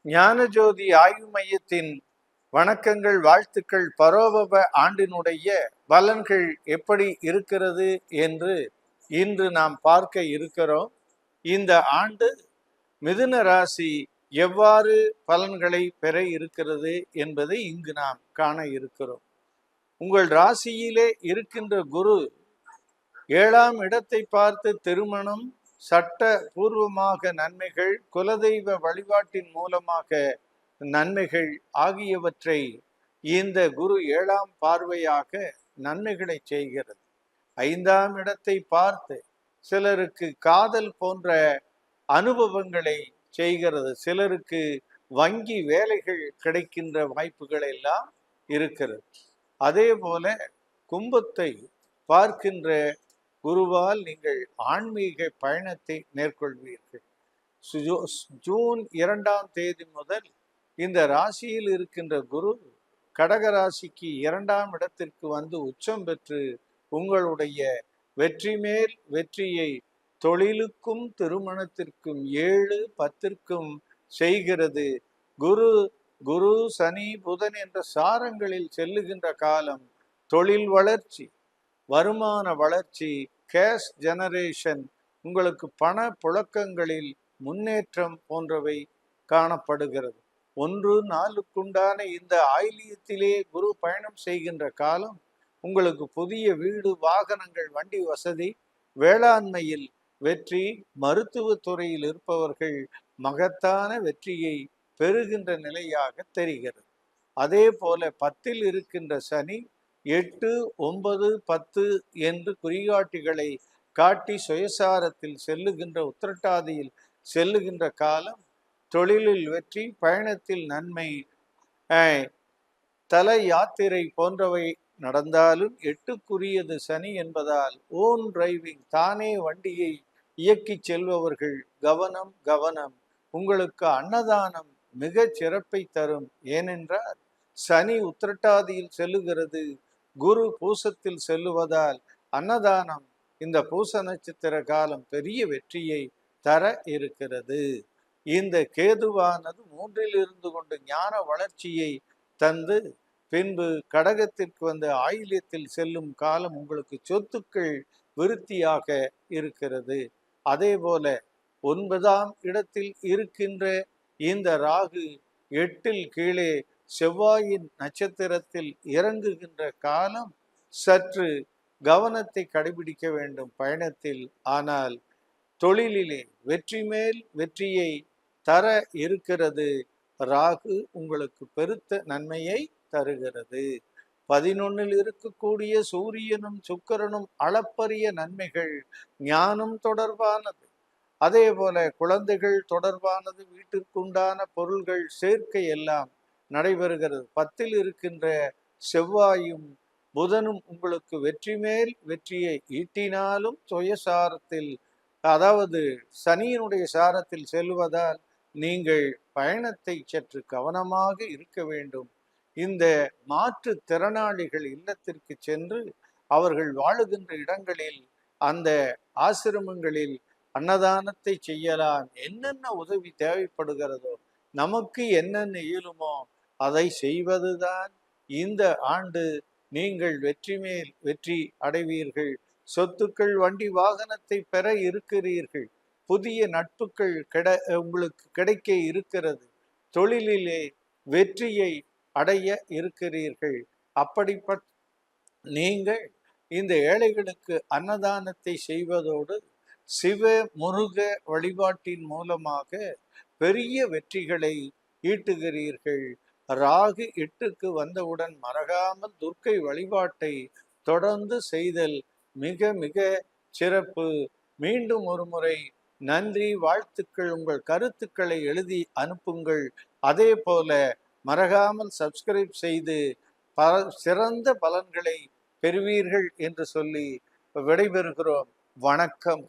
ஞானஜோதி ஆய்வு மையத்தின் வணக்கங்கள், வாழ்த்துக்கள். பரோபவ ஆண்டினுடைய பலன்கள் எப்படி இருக்கிறது என்று இன்று நாம் பார்க்க இருக்கிறோம். இந்த ஆண்டு மிதுன ராசி எவ்வாறு பலன்களை பெற இருக்கிறது என்பதை இங்கு நாம் காண இருக்கிறோம். உங்கள் ராசியிலே இருக்கின்ற குரு 7ஆம் இடத்தை பார்த்து திருமணம், சட்ட பூர்வமாக நன்மைகள், குலதெய்வ வழிபாட்டின் மூலமாக நன்மைகள் ஆகியவற்றை இந்த குரு 7ஆம் பார்வையாக நன்மைகளை செய்கிறது. 5ஆம் இடத்தை பார்த்து சிலருக்கு காதல் போன்ற அனுபவங்களை செய்கிறது. சிலருக்கு வங்கி வேலைகள் கிடைக்கின்ற வாய்ப்புகள் எல்லாம் இருக்கிறது. அதே போல கும்பத்தை பார்க்கின்ற குருவால் நீங்கள் ஆன்மீக பயணத்தை மேற்கொள்வீர்கள். ஜூன் 2ஆம் தேதி முதல் இந்த ராசியில் இருக்கின்ற குரு கடக ராசிக்கு 2ஆம் இடத்திற்கு வந்து உச்சம் பெற்று உங்களுடைய வெற்றி மேல் வெற்றியை தொழிலுக்கும் திருமணத்திற்கும் 7-10க்கும் செய்கிறது. குரு சனி புதன் என்ற சாரங்களில் செல்லுகின்ற காலம் தொழில் வளர்ச்சி, வருமான வளர்ச்சி, கேஷ் ஜெனரேஷன், உங்களுக்கு பண புழக்கங்களில் முன்னேற்றம் போன்றவை காணப்படுகிறது. 1-4க்குண்டான இந்த ஆயிலியத்திலே குரு பயணம் செய்கின்ற காலம் உங்களுக்கு புதிய வீடு, வாகனங்கள், வண்டி வசதி, வேளாண்மையில் வெற்றி, மருத்துவத்துறையில் இருப்பவர்கள் மகத்தான வெற்றியை பெறுகின்ற நிலையாக தெரிகிறது. அதே போல 10ல் இருக்கின்ற சனி 8, 9, 10 என்று குறிகாட்டிகளை காட்டி சுயசாரத்தில் செல்லுகின்ற, உத்திரட்டாதியில் செல்லுகின்ற காலம் தொழிலில் வெற்றி, பயணத்தில் நன்மை, தல யாத்திரை போன்றவை நடந்தாலும் 8க்குரியது சனி என்பதால் ஓன் டிரைவிங், தானே வண்டியை இயக்கி செல்பவர்கள் கவனம் கவனம். உங்களுக்கு அன்னதானம் மிக சிறப்பை தரும். ஏனென்றால் சனி உத்திரட்டாதியில் செல்லுகிறது, குரு பூசத்தில் செல்லுவதால் அன்னதானம் இந்த பூச நட்சத்திர காலம் பெரிய வெற்றியை தர இருக்கிறது. இந்த கேதுவானது 3ல் இருந்து கொண்டு ஞான வளர்ச்சியை தந்து பின்பு கடகத்திற்கு வந்து ஆயில்யத்தில் செல்லும் காலம் உங்களுக்கு சொத்துக்கள் விருத்தியாக இருக்கிறது. அதே போல 9ஆம் இடத்தில் இருக்கின்ற இந்த ராகு 8ல் கீழே செவ்வாயின் நட்சத்திரத்தில் இறங்குகின்ற காலம் சற்று கவனத்தை கடைபிடிக்க வேண்டும் பயணத்தில். ஆனால் தொழிலிலே வெற்றி மேல் வெற்றியை தர இருக்கிறது. ராகு உங்களுக்கு பெருத்த நன்மையை தருகிறது. 11ல் இருக்கக்கூடிய சூரியனும் சுக்கிரனும் அளப்பரிய நன்மைகள், ஞானம் தொடர்பானது, அதே போல குழந்தைகள் தொடர்பானது, வீட்டிற்குண்டான பொருள்கள் சேர்க்கை எல்லாம் நடைபெறுகிறது. 10ல் இருக்கின்ற செவ்வாயும் புதனும் உங்களுக்கு வெற்றி மேல் வெற்றியை ஈட்டினாலும் சுயசாரத்தில், அதாவது சனியினுடைய சாரத்தில் செல்வதால் நீங்கள் பயணத்தை சற்று கவனமாக இருக்க வேண்டும். இந்த மாற்று திறனாளிகள் இல்லத்திற்கு சென்று அவர்கள் வாழுகின்ற இடங்களில், அந்த ஆசிரமங்களில் அன்னதானத்தை செய்யலாம். என்னென்ன உதவி தேவைப்படுகிறதோ, நமக்கு என்னென்ன இயலுமோ அதை செய்வதுதான் இந்த ஆண்டு நீங்கள் வெற்றி மேல் வெற்றி அடைவீர்கள். சொத்துக்கள், வண்டி, வாகனத்தை பெற இருக்கிறீர்கள். புதிய நட்புகள் உங்களுக்கு கிடைக்க இருக்கிறது. தொழிலிலே வெற்றியை அடைய இருக்கிறீர்கள். அப்படிப்பட்ட நீங்கள் இந்த ஏழைகளுக்கு அன்னதானத்தை செய்வதோடு சிவ முருக வழிபாட்டின் மூலமாக பெரிய வெற்றிகளை ஈட்டுகிறீர்கள். ராகு 8க்கு வந்தவுடன் மறக்காமல் துர்க்கை வழிபாட்டை தொடர்ந்து செய்தல் மிக மிக சிறப்பு. மீண்டும் ஒரு முறை நன்றி, வாழ்த்துக்கள். உங்கள் கருத்துக்களை எழுதி அனுப்புங்கள். அதே போல மறக்காமல் சப்ஸ்கிரைப் செய்து சிறந்த பலன்களை பெறுவீர்கள் என்று சொல்லி விடைபெறுகிறோம். வணக்கம்.